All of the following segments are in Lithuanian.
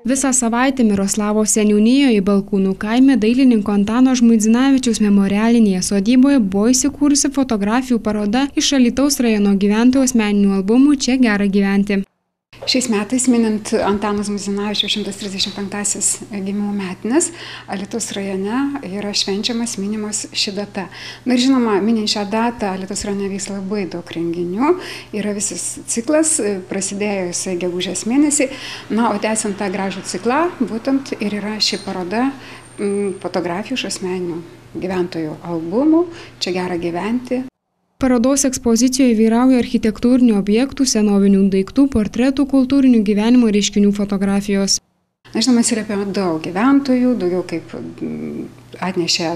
Visą savaitę Miroslavos seniūnijoje Balkūnų kaime dailininko Antano Žmuidzinavičiaus memorialinėje sodyboje buvo įsikūrusi fotografijų paroda iš Alytaus rajono gyventojų asmeninių albumų Čia gera gyventi. Šiais metais minint Antano Žmuidzinavičiaus 135-asis gimimo metines, Alytaus rajone yra švenčiamas minimos ši data. Na ir žinoma, minint šią datą Alytaus rajone vyks labai daug renginių, yra visas ciklas, prasidėjo jisai gegužės mėnesį, na, o tęsiant tą gražų ciklą, būtent ir yra ši paroda fotografijų iš asmeninių gyventojų albumų Čia gera gyventi. Parodos ekspozicijoje vyrauja architektūrinių objektų, senovinių daiktų, portretų, kultūrinių gyvenimo reiškinių fotografijos. Žinoma, atsiliepė daug gyventojų, daugiau kaip atnešė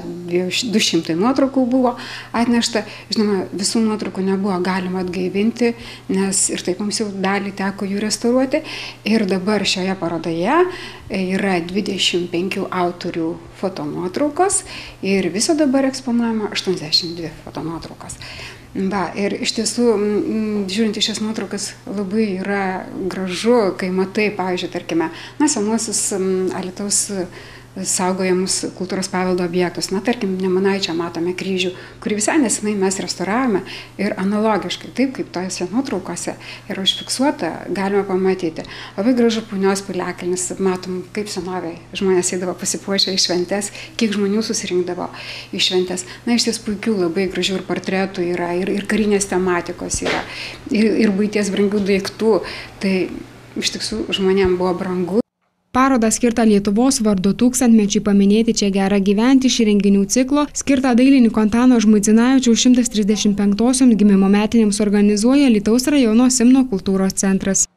200 nuotraukų buvo atnešta. Žinoma, visų nuotraukų nebuvo galima atgaivinti, nes ir taip mums jau dalį teko jų restauruoti. Ir dabar šioje parodoje yra 25 autorių fotonuotraukos ir viso dabar eksponuojama 82 fotonuotraukos. Ir iš tiesų, žiūrint į šias nuotraukas, labai yra gražu, kai matai, pavyzdžiui, tarkime, senuosius Alytaus saugojamus kultūros paveldo objektus. Na, tarkim, Nemunaičio matome kryžių, kurį visai nesenai mes restauravome ir analogiškai, taip kaip tojose nuotraukose yra užfiksuota, galima pamatyti. Labai gražu Punios piliakalnis, matom, kaip senovėje žmonės eidavo pasipuošę į šventes, kiek žmonių susirinkdavo į šventes. Na, iš ties puikių, labai gražių ir portretų yra, ir karinės tematikos yra, ir buities brangių daiktų. Tai iš tiesų žmonėms buvo brangu. Parodą skirtą Lietuvos vardo 1000-mečiui paminėti Čia gera gyventi iš renginių ciklo, skirtą dailininko Antano Žmuidzinavičiaus 135-osiom gimimo metinėms organizuoja Alytaus rajono Simno kultūros centras.